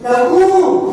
D'amour.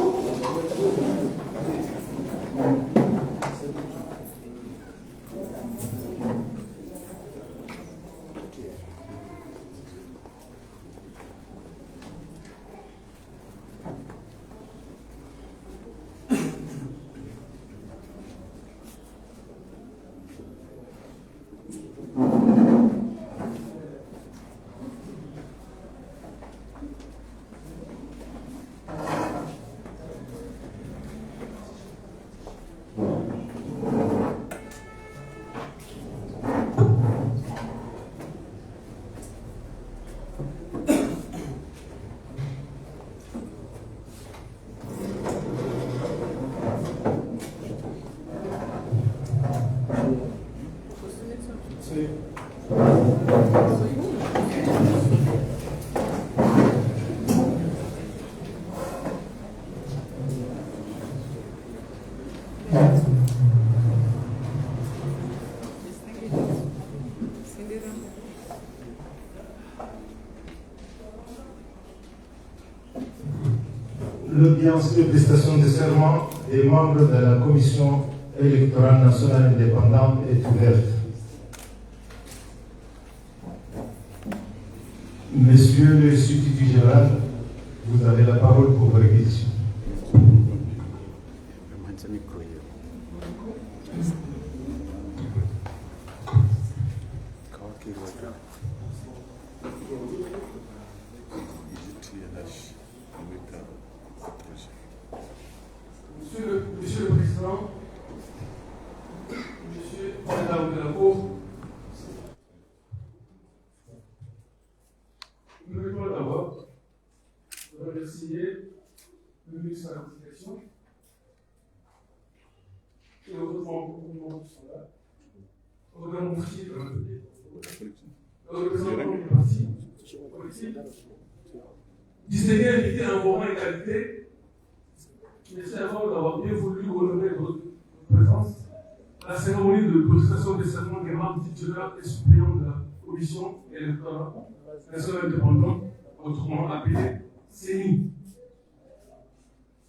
L'audience de prestation de serment des membres de la Commission électorale nationale indépendante est ouverte. Monsieur le substitut général, vous avez la parole pour vos questions. Monsieur le Président, Monsieur Madame de la Cour, nous voulons d'abord remercier le ministre de la Communication et les autres membres qui sont là, le représentant du parti politique, distinguer invité à un moment et qualité. Merci à vous d'avoir bien voulu honorer votre présence à la cérémonie de prestation des serments des membres titulaires et suppléants de la Commission électorale nationale indépendante, autrement appelée CENI.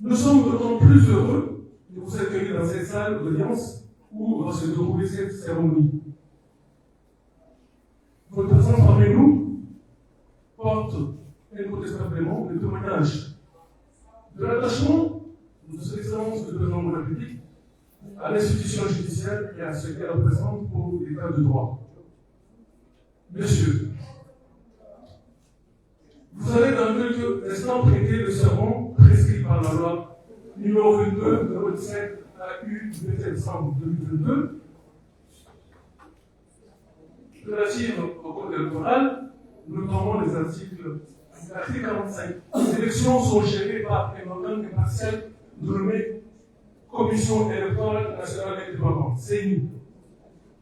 Nous sommes d'autant plus heureux de vous accueillir dans cette salle d'audience où va se dérouler cette cérémonie. Votre présence parmi nous porte incontestablement le témoignage de l'attachement de son Excellence le Président de la République à l'institution judiciaire et à ce qu'elle représente pour l'État de droit. Monsieur, vous allez dans quelques instants prêter le serment prescrit par la loi numéro 22 de 17 AU du 27 décembre 2022 relative au code électoral, notamment les articles 45. Les élections sont gérées par un organe impartial nommé Commission électorale nationale indépendante, CENI.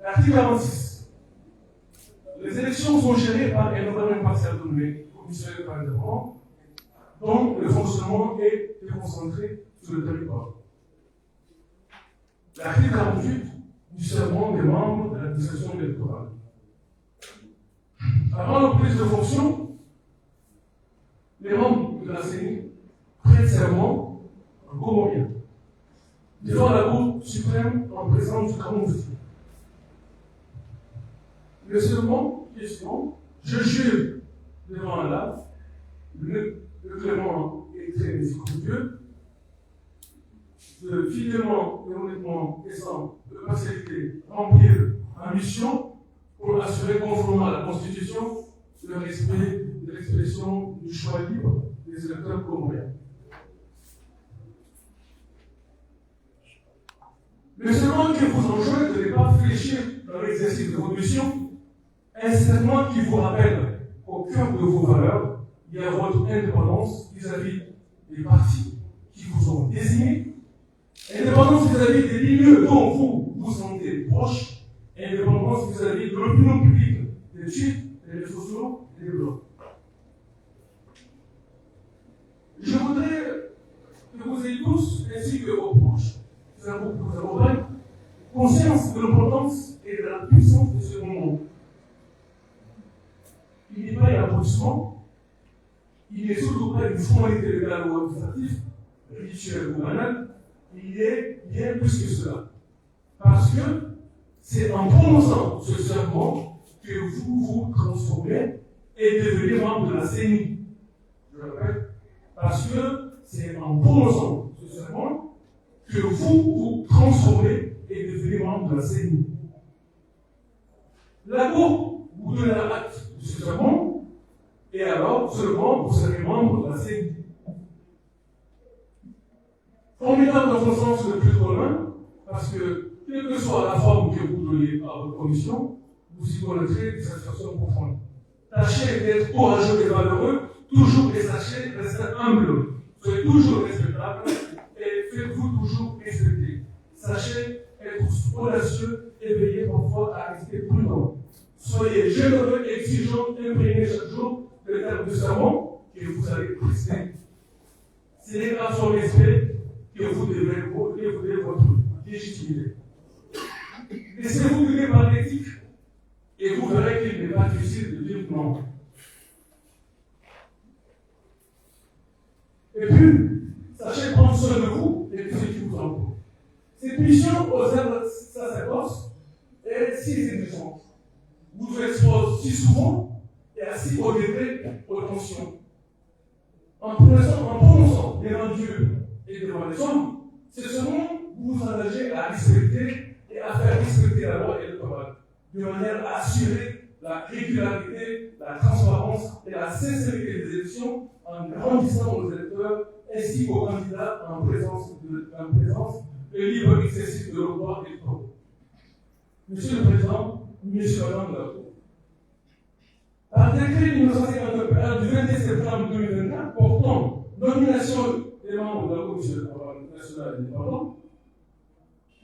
L'article 46. Les élections sont gérées par un organe impartial nommé Commission électorale indépendante, dont le fonctionnement est déconcentré sur le territoire. L'article 48 du serment des membres de l'administration électorale. Avant la prise de fonction, les membres de la CENI prêtent serment en comorien devant la Cour suprême en présence du Cameroun. Le serment question, je jure devant Allah, le clément et très miséricordieux, de fidèlement et honnêtement et sans partialité remplir ma mission pour assurer conformément à la Constitution le respect de l'expression du choix libre des électeurs comoriens. Le serment que vous enjoignez de ne pas fléchir dans l'exercice de votre mission est un serment qui vous rappelle au cœur de vos valeurs, il y a votre indépendance vis-à-vis des partis qui vous ont désignés, indépendance vis-à-vis des lignes dont vous vous sentez proche, indépendance vis-à-vis de l'opinion publique, des tweets, des réseaux sociaux et des blogs. Je voudrais que vous ayez tous, ainsi que vos proches, vous accompagnent, conscience de l'importance et de la puissance de ce moment. Il n'est pas un aboutissement, il il n'est surtout pas une formalité légale ou administrative, rituelle ou banale, il est bien plus que cela. Parce que c'est en prononçant ce serment que vous vous transformez et devenez membre de la CENI. Je le répète, parce que c'est en prononçant ce serment que vous vous transformez et devenez membre de la CENI. La Cour vous donne l'acte de ce serment, et alors seulement vous serez membre de la CENI. Formidable dans son sens le plus commun, parce que quelle que soit la forme que vous donnez à votre commission, vous y connaîtrez des satisfactions profondes. Tâchez d'être courageux et valeureux, toujours et sachez rester humble. Soyez toujours respectable et faites-vous toujours respecter. Sachez être audacieux et veillez parfois à rester prudent. Soyez généreux, exigeants, imprégnés chaque jour de termes de serment que vous allez prester. Ce n'est qu'à son respect que vous devez votre légitimité. Laissez-vous guider par l'éthique et vous verrez qu'il n'est pas difficile de dire non. Et puis, sachez prendre soin de vous et de ceux qui vous entourent. Cette mission aux œuvres sacerdoce est si exigeante. Vous vous exposez si souvent et à si haut degré aux tensions. En prononçant devant Dieu et devant les hommes, c'est seulement vous vous engagez à respecter et à faire respecter la loi électorale, de manière à assurer la régularité, la transparence et la sincérité des élections en grandissant aux électeurs ainsi qu'aux candidats en présence et libre exercice de leurs droits électoraux. Monsieur le Président, Monsieur le Madame de la Cour, par décret numéro 151 du 21 septembre 2024 portant nomination des membres de la Commission nationale indépendante,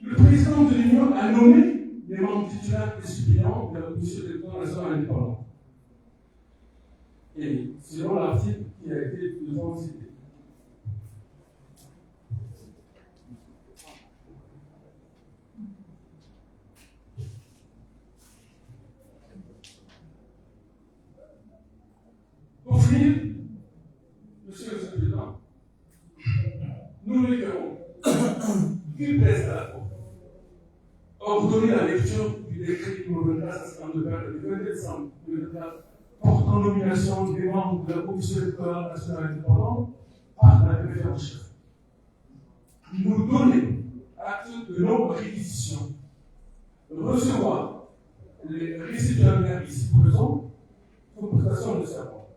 le président de l'Union a nommé les membres titulaires et suppléants de la Commission nationale indépendante. Et selon l'article qui a été devant cité. Pour finir, Monsieur le Président, nous requérons qu'il plaise à la Cour ordonner la lecture du décret numéro 2452 du 20 décembre 2024 portant nomination des membres de la Commission électorale nationale indépendante par la préfet en chef. Nous donner acte de non-réquisition, recevoir les récipiendaires ici présents pour prestation de serment,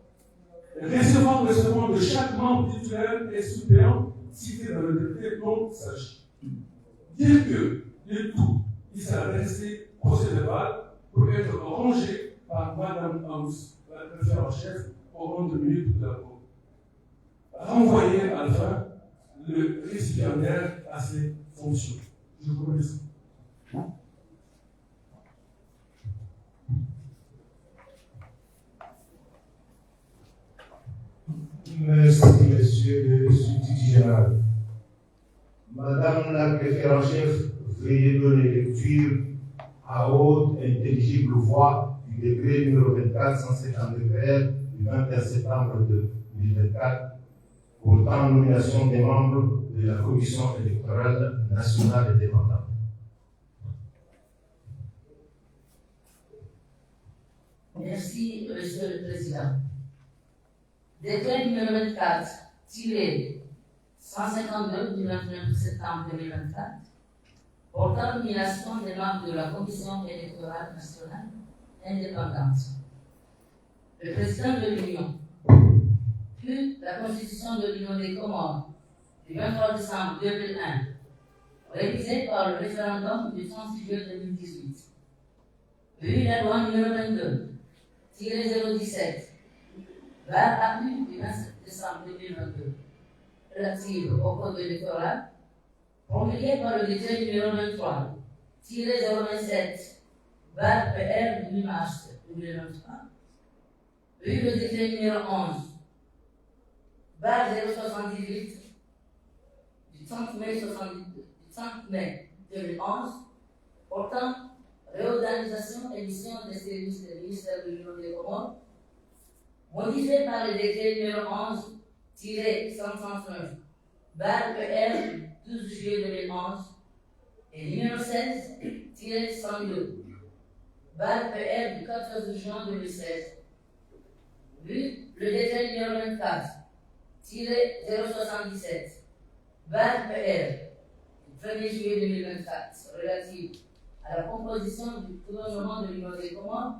recevoir le serment de chaque membre titulaire et suppléant cité dans le décret dont il s'agit. Dire que de tout, il sera resté procès-verbal pour être rangé par Madame House, la préfète en chef, au rang de minute de la Cour. Renvoyer à la fin le récipiendaire à ses fonctions. Je vous remercie. Merci, Monsieur le Substitut Général. Madame la préfète en chef, veuillez donner lecture à haute et intelligible voix du décret numéro 24-152 du 21 septembre 2024 portant nomination des membres de la Commission électorale nationale indépendante. Merci, Monsieur le Président. Décret numéro 24, tiré 152 du 29 septembre 2024, portant nomination des membres de la Commission électorale nationale indépendante. Le Président de l'Union, puis la Constitution de l'Union des Comores du 23 décembre 2001, révisée par le référendum du 30 juillet 2018, puis la loi numéro 22-017, appui du 27 décembre 2022, relative au code électoral, promulguée par le décret numéro 23-027, PR du 8 mars 2023, puis le décret numéro 11-078 du 30 mai 2011, portant réorganisation et mission des services des ministères de l'Union des Comores, modifié par le décret numéro 11-139, ER 12 juillet 2011, et numéro 16-102, ER du 14 juin 2016. Vu le décret numéro 24-077, ER du 1er juillet 2024, relatif à la composition du gouvernement de l'Union des Comores,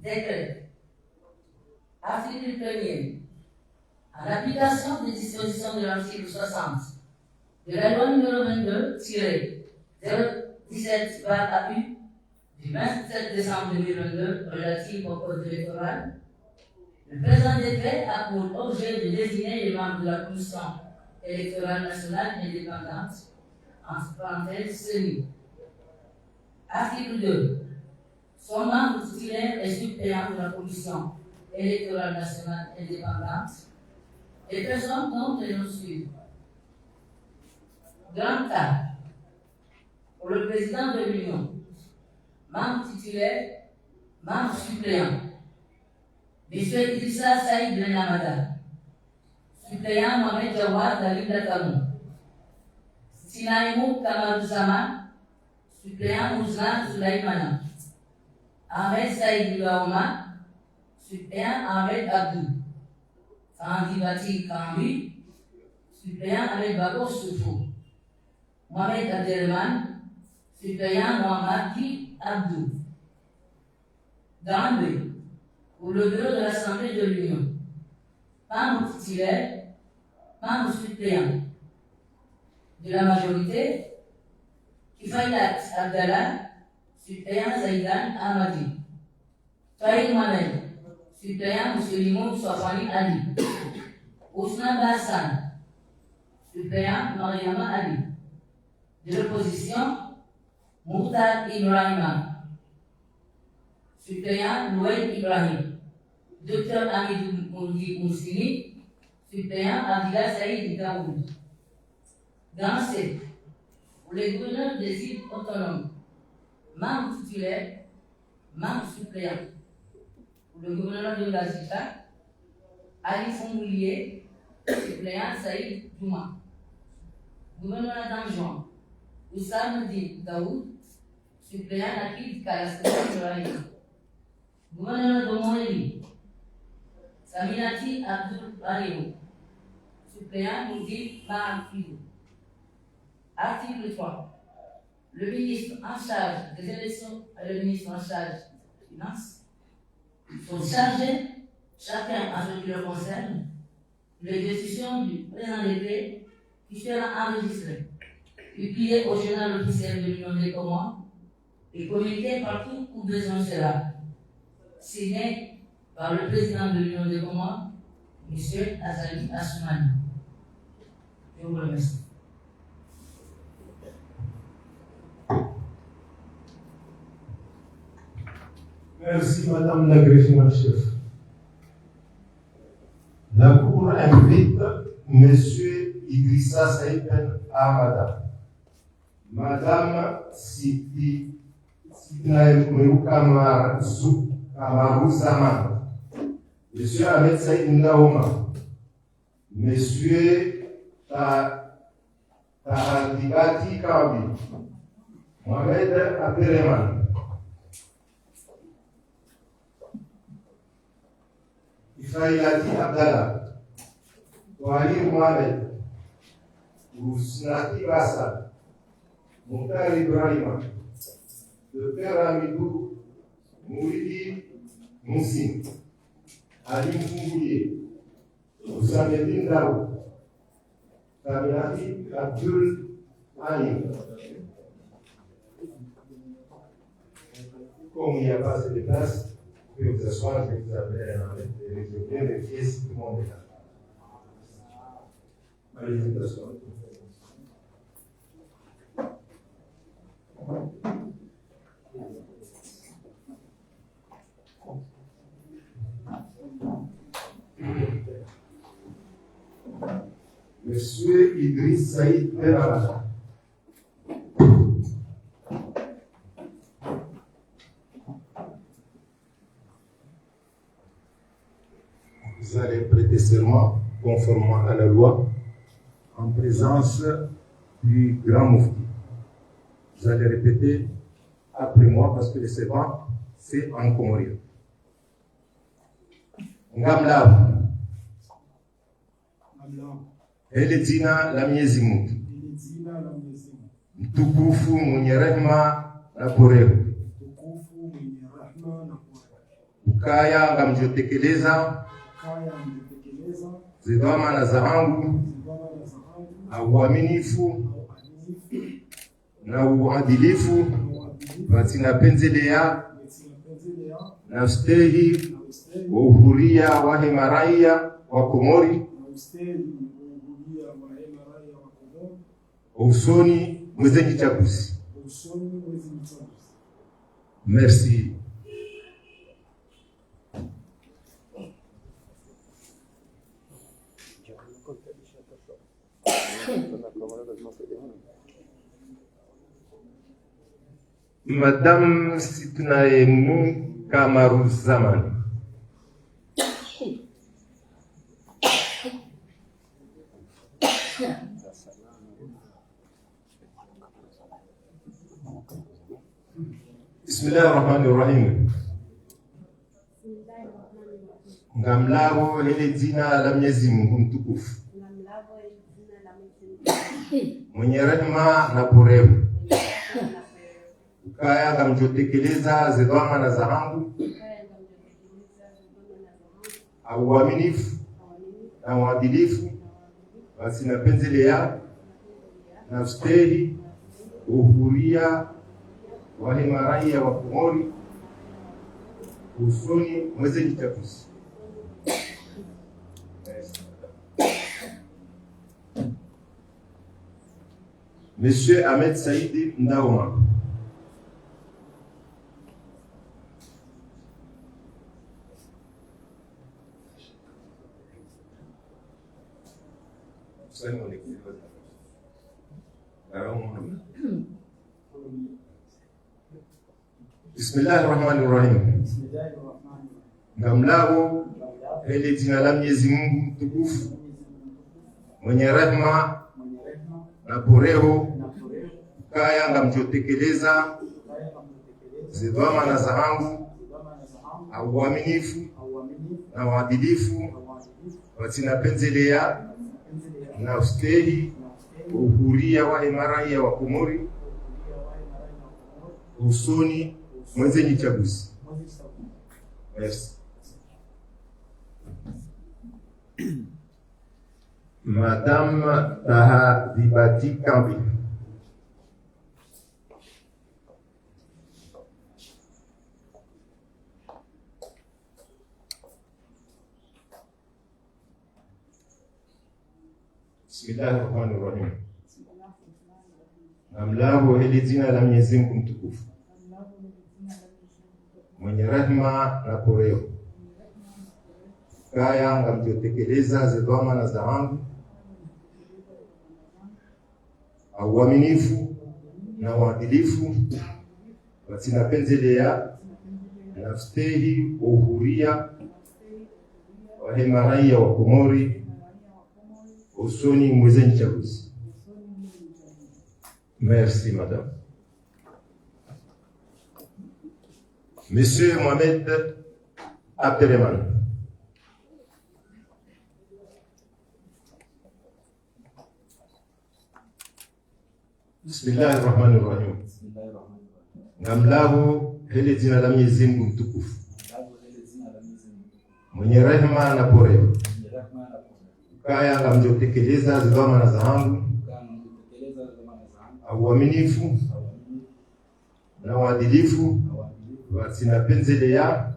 décret. Article 1er. En application des dispositions de l'article 60 de la loi numéro 22-017-AU du 27 décembre 2022 relative au code électoral, le présent décret a pour objet de désigner les membres de la Commission électorale nationale indépendante, entre parenthèses, CENI. Article 2. Son membre titulaire et suppléant de la Commission électorale nationale indépendante, les personnes dont les noms suivent. Grand A. Pour le président de l'Union, membre titulaire, membre suppléant. M. Idrissa Saïd Ben Hamada. Suppléant Mohamed Jawad David Dakamou. Sinaïmou Kamarou Zaman. Suppléant Ouzlan Soulaïmana. Ahmed Saïd Baouma. Suppléant Ahmed Abdou. Sandi Bati Kambi. Suppléant Ahmed Babo Soufou. Mohamed Abdelrahman. Suppléant Mohamed Abdou. Dans B. Pour le bureau de l'Assemblée de l'Union, membre titulaire, membre suppléant. De la majorité, Kifayat Abdallah, suppléant Zaïdan Ahmadi. Faïd Mohamed, suppléant M. Limon Soafani Ali. Ousmane Bassan, suppléant Mariama Ali. De l'opposition, Mourtad Ibrahima, suppléant Louaïd Ibrahim. Dr Hamidou Moudi Moussini, suppléant Abdillah Saïd Daoud. Dans C, pour les gouverneurs des îles autonomes, membre titulaire, membre suppléant. Pour le gouverneur de la Zita, Ali Fongoulier, suppléant Saïd Douma. Gouverneur d'Anjouan, Oussam Di Daoud, suppléant Nakid Kalasté Ibrahim. Gouverneur de Moélie, Saminati Abdul Barimo, suppléant Moudi Mahamfidou. Article 3. Le ministre en charge des élections et le ministre en charge des finances sont chargés, chacun à ce qui le concerne, de l'exécution du présent décret qui sera enregistré, publié au journal officiel de l'Union des Comores et communiqué partout où besoin sera. Signé par le président de l'Union des Comores, M. Azali Assoumani. Je vous remercie. Merci, Madame la greffière en chef. La Cour invite M. Idrissa Saïd Ben Hamada, Madame Siti Sinaïmou Kamarou Zaman, M. Ahmed Saïd Ndaouma, M. Tahadibati Kabi, Mohamed Abdelrahman, Kifayati Abdallah, Wali Mohamed, Ousnati Bassa, Mokhtar Ibrahima, Dr Hamidou Mouridi Moussin, Ali Foumbouye, Ousamedine Daou, Saminati Abdul Anim. Comme il n'y a pas assez de place, vous pouvez vous asseoir, je vais vous appeler à vérifier si tout le monde est là. Allez-y, vous asseoir. Monsieur Idriss Saïd Ben Hamada. conformément à la loi, en présence du grand Moufti. Vous allez répéter après moi parce que le serment, c'est en comorien. Ngamla. Hele jina la Mwenyezi Mungu. Mtukufu mwenye rehema na porehu. Ukaya ngamjotekeleza zidhamana zangu uaminifu na uadilifu watinapenzelea na stehi wa uhuria wa hemaraia wa Komori usoni mwezi chaguzi. Merci. Madame Sitnaemu Kamaruzzaman. Bismillahirrahmanirrahim. Ngamlavo hele jina la Mwenyezi Mungu mtukufu mwenye rehema na porehu. Ukaya ngamjotekeleza zidhamana zangu uaminifu na uadilifu wasinapenzelea na ustahi uhuria wa hemaraia wa Komori usoni mwezi chaguzi. Monsieur Ahmed Saidi Ndaoma. Bismillahirrahmanirrahim. Ngamlao hele jina la Mwenyezi Mungu mtukufu mwenye rehema na poreho. Ukaya ngamjotekeleza zidhamana zangu uaminifu na uadilifu watinapenzelea na ustahi uhuria wa hemaraia wa Komori usoni mwezi chaguzi. Merci. Madame Taha Dibati Kambi. Bismillahirrahmanirrahim. Ngamlavo hele jina la Mwenyezi Mungu mtukufu mwenye rehema na poreho. Kaya ngamjotekeleza zidhamana zangu uaminifu na uadilifu watinapenzelea na ustahi uhuria wa hemaraia wa Komori usoni mwezi chaguzi. Merci madame. Monsieur Mohamed Abdelrahman. Bismillahirrahmanirrahim. Ngamlavo hele jina la Mwenyezi Mungu mtukufu mwenye rehema na poreho. Ukaya ngamjotekeleza zidhamana zangu uaminifu na uadilifu watinapenzelea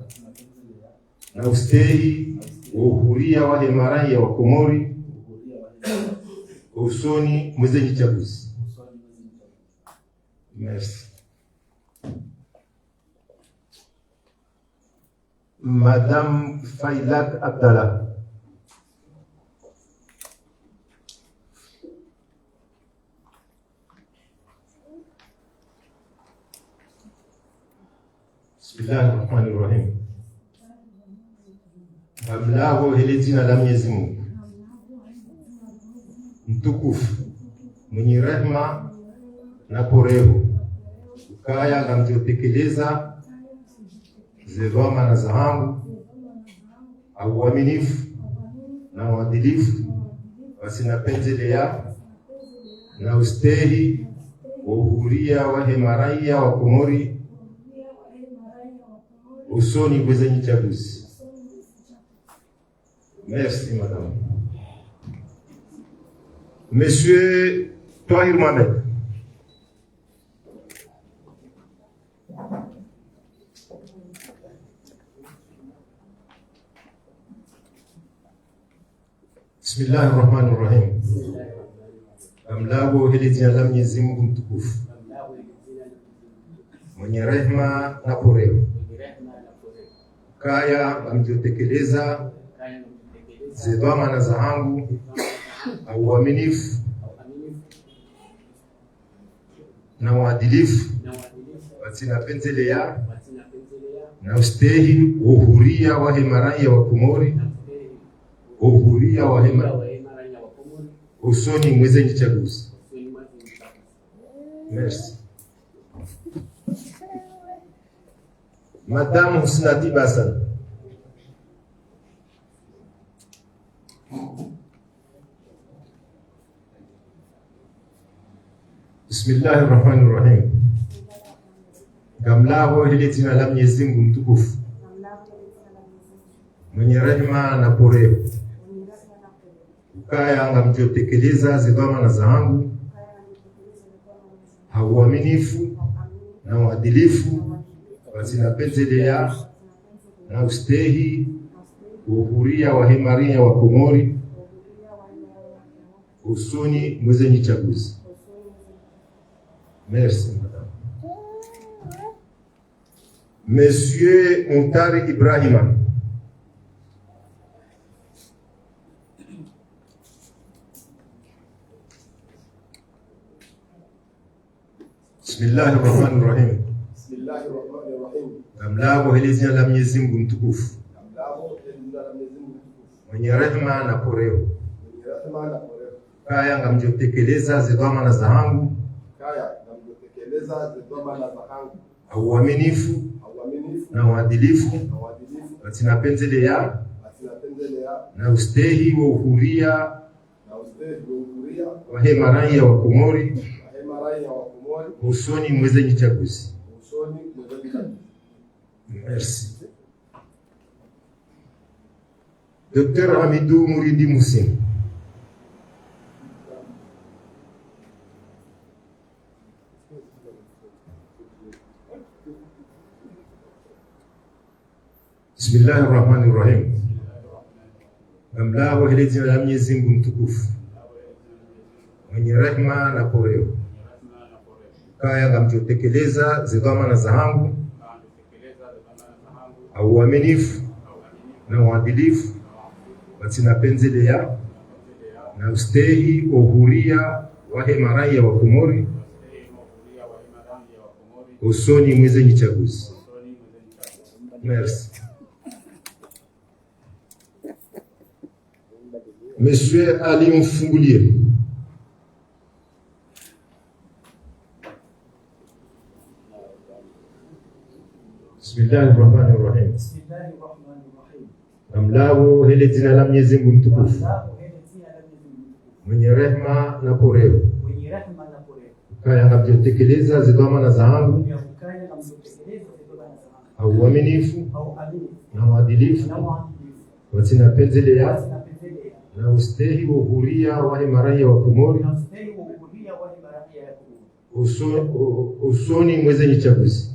na ustahi uhuria wa hemaraia wa Komori usoni mwezi chaguzi. Merci. Madame Failat Abdallah. Bismillahirrahmanirrahim. Ngamlavo hele jina la Mwenyezi Mungu mtukufu mwenye rehema na porevu, ukaya ngamjotekeleza zedwama na zahangu au uaminifu na uadilifu wasinapendelea na ustehi wa uhuria wa hemaraia wa Komori usoni kwenye chaguzi. Merci madame. Monsieur Tahir Mohamed. Bismillahirrahmanirrahim. Amlago hili jina la Mwenyezi Mungu mtukufu mwenye rehema na porevu, kaya amjotekeleza zedwama na zahangu au uaminifu na uadilifu wasinapendelea na ustehi uhuria wa hemaraia wa Komori uhuria wa hemaraia usoni mwenye chaguzi. Merci. Madame Husnati Bassan. Bismillahirrahmanirrahim. Gamlaho hili jina la Mwenyezi Mungu mtukufu mwenye rehema na porevu, ukaya ngamjotekeleza zedwama na zahangu hauaminifu na uadilifu wasinapendelea na ustehi uhuria wa hemaria wa Komori usoni mwenye chaguzi. Merci madame. Monsieur Muntari Ibrahima. Bismillahirrahmanirrahim. Bismillahirrahmanirrahim. Amlago hili jina la Mwenyezi Mungu mtukufu mwenye rehema na porevu, kaya ngamjotekeleza zedwama na zahangu au uaminifu na uadilifu wasinapendelea na ustehi wa uhuria wa hemaraia wa Komori usoni mwenye chaguzi. Merci. Dr. Hamidou Mouridi Moussin. Bismillahirrahmanirrahim. Amlaho hili jina la Mwenyezi Mungu mtukufu mwenye rehema na porevu, kaya ngamjotekeleza zedwama na zahangu au uaminifu na uadilifu wasinapendelea na ustehi uhuria wa hemaraia wa Komori usoni mwenye chaguzi. Merci. Monsieur Ali Mfungulie. Bismillahirrahmanirrahim. Amlago hili jina la Mwenyezi Mungu mtukufu mwenye rehema na porevu, kaya ngamjotekeleza zedwama na zahangu au uaminifu na uadilifu wasinapendelea na ustehi uhuria wa hemaraia wa Komori usoni mwenye chaguzi.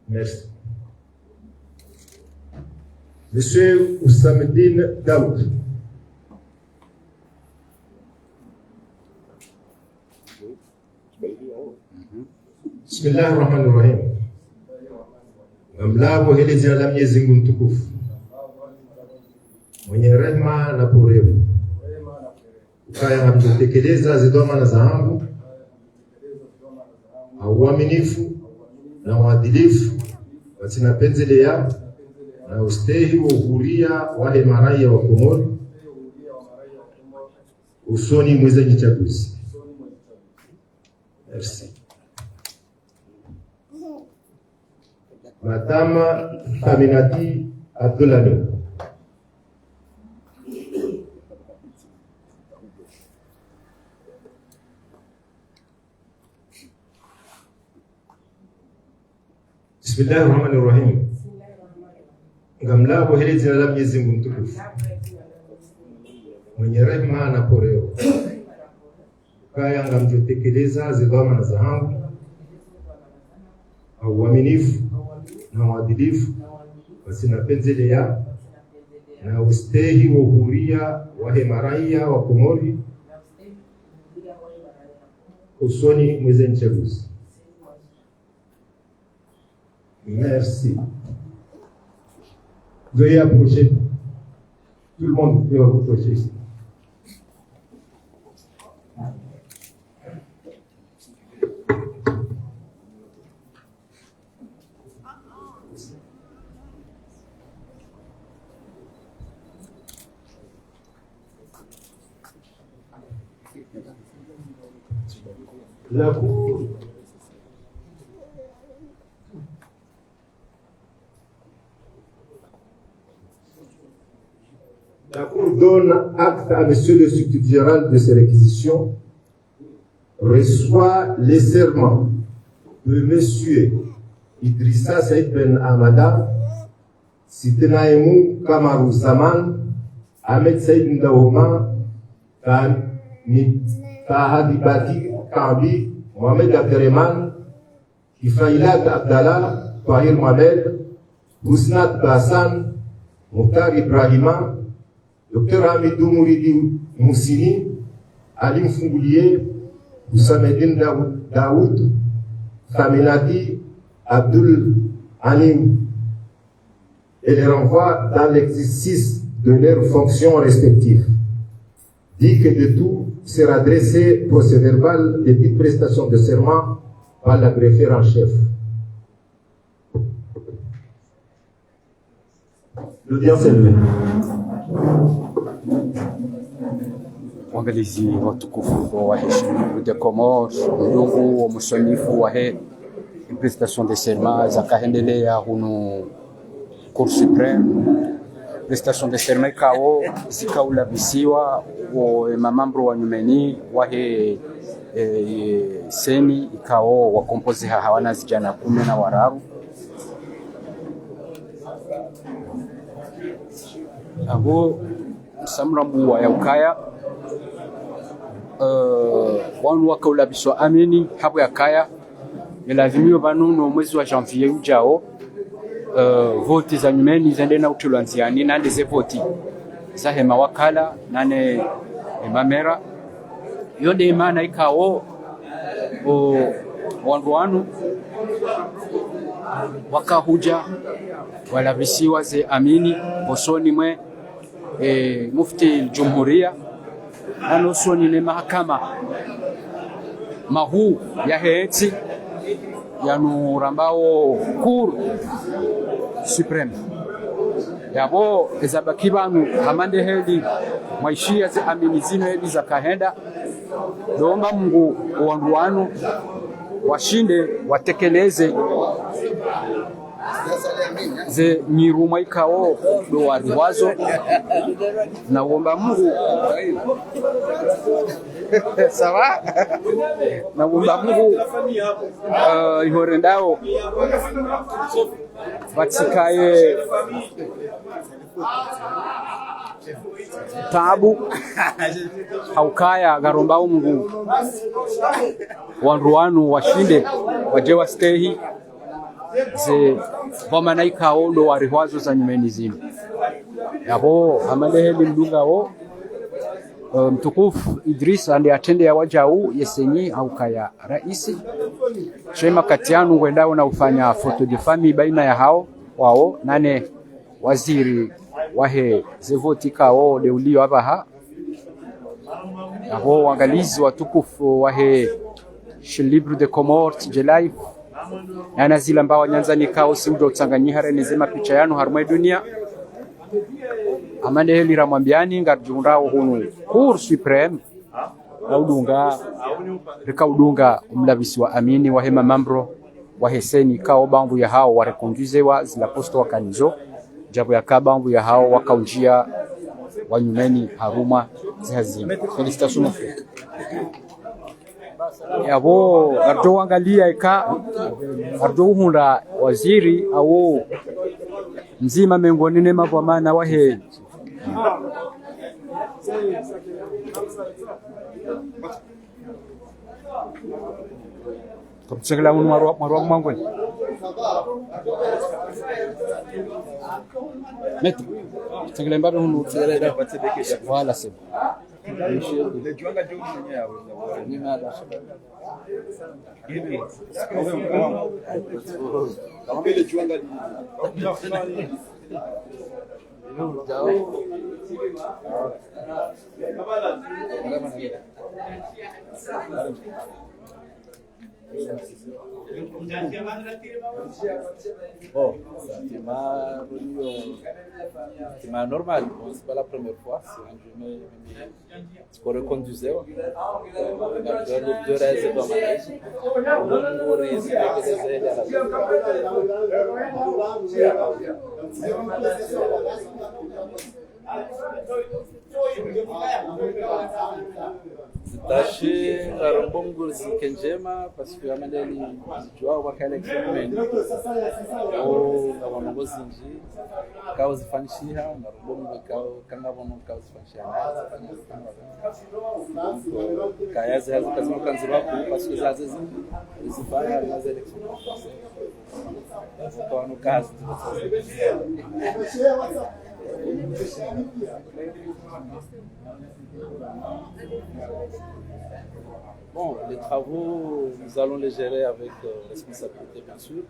Merci. Monsieur Ousamedine Daoud. Bismillahirrahmanirrahim. Amlago hili jina la Mwenyezi Mungu mtukufu mwenye rehema na porevu, ukaya ngamjotekeleza zedwama na zahangu au uaminifu na uadilifu wasinapendelea na ustehi wa uhuria wa hemaraia wa Komori usoni mwenye chaguzi. Merci. Madame Aminati Abdoulani. Bismillahirrahmanirrahim. Ngamla kwa hili jina la Mwenyezi Mungu mtukufu mwenye rehema na poreo, kaya ngamjotekeleza zidhama za hangu au uaminifu na uadilifu basi napendelea na ustehi wa uhuria wa hemaraia wa Komori usoni mweze nchaguzi. Merci. Veuillez approcher. Tout le monde peut approcher ici. La Cour donne acte à Monsieur le Secrétaire général de ces réquisitions, reçoit les serments de Monsieur Idrissa Saïd Ben Amada, Sitenaïmou Kamarou Zaman, Ahmed Saïd Ndaouma, Tahadibati Kambi, Mohamed Abderrahman, Kifailat Abdallah, Tahir Mohamed, Bousnat Bassan, Mokhtar Ibrahima, Dr Hamidou Mouridi Moussini, Ali Mfungoulier, Ousamedine Daoud, Khamenati, Abdul Alim, et les renvoie dans l'exercice de leurs fonctions respectives. Dit que de tout sera dressé procès-verbal des petites prestations de serment par la greffière en chef. L'audience est levée. Waangalizi watukufu wa heshima de Comores, ndugu wa msanifu wa prestation de serment zakaendelea hunu Cour supreme. Prestation de serment kao zikaulabisiwa wa mamambro wa nyumeni wa seni ikao wa kompozi hawana zijana 10 na wararu abo samrambu wa yaukaya wanu wakaulabiswa amini hapo yakaya ilazimio banuno mwezi wa janvier ujao voti za nyumeni zende na utulanziani nande ze voti zahe mawakala nane mamera yonde imana ikao wandu wakahuja walabisiwa ze amini bosoni mwe mufti jumhuria anosoni ne mahakama mahu ya heti yanurambao Cour supreme yabo ezabaki banu amande hedi maishia ze amini zino hedi za kahenda domba Mungu wandu washinde watekeleze ze nyiruma ikao do wariwazo na uomba Mungu sawa na uomba Mungu ihorendao batikaye tabu haukaya garombao Mungu wandu washinde waje wastehi ze vamana ikao ndo warihwazo za nyumeni zinu yabo amaleheli mdungao mtukufu Idris andi atende ya wajau yesenyi au kaya raisi shema katianu wendao na ufanya foto de famille baina ya hao wao nane waziri wahe zevoti kao de ulio abaha yabo wangalizi watukufu wahe Libre de Comores jelai yana zila mbao nyanza nikao siudo utanganyihare nizema picha yanu harumai dunia amande heli ramwambiani ngarjundao hunu Cour supreme udunga rika udunga umlabisi wa amini wa hema mambro wa heseni kao bambu ya hao warekonduzewa zila posto wakanizo jabu ya kabambu ya hao wakaunjia wanyumeni haruma zihazima. Félicitations mon frère. Yabo ardo angalia ika ardo hunda waziri au mzima miongoni ne mambo maana wahe Tumchekela unu marwa mangoni. Metro. Tumchekela mbabe unu tsela wala se. Le juanga juu mwenyewe ni nada. Hivi. Kama vile juanga Bon, c'est normal, c'est pas la première fois, c'est qu'on reconduisait. Tashi ngarombongo zikenjema parce amaneli zijua wakala experiment o ngabono zinji kawo zifanishiha ngarombongo kawo kanga bono kawo zifanishiha kaya zazi kazima kanziba ku parce que zazi zifanya nas élections no caso Bon, les travaux, nous allons les gérer avec responsabilité, bien sûr.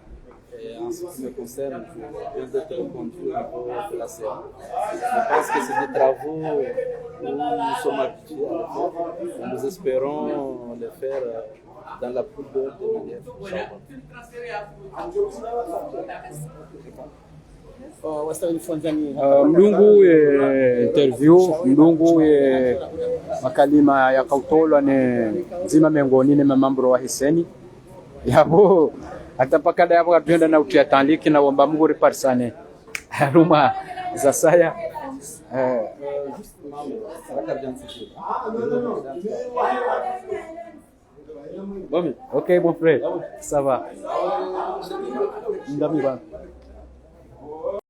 Et en ce qui me concerne, je viens d'être reconduit au niveau de la CA. Je pense que c'est des travaux où nous sommes habitués à le faire. Nous espérons les faire dans la plus belle des manières. Mlungu interview mlungu makalima ya kautolwa ne nzima miongoni ne mamambro wa hiseni yabo hata pakada yabo atenda na utia tanliki na wamba Mungu riparsane haruma za saya OK bon frère ça va ndami ba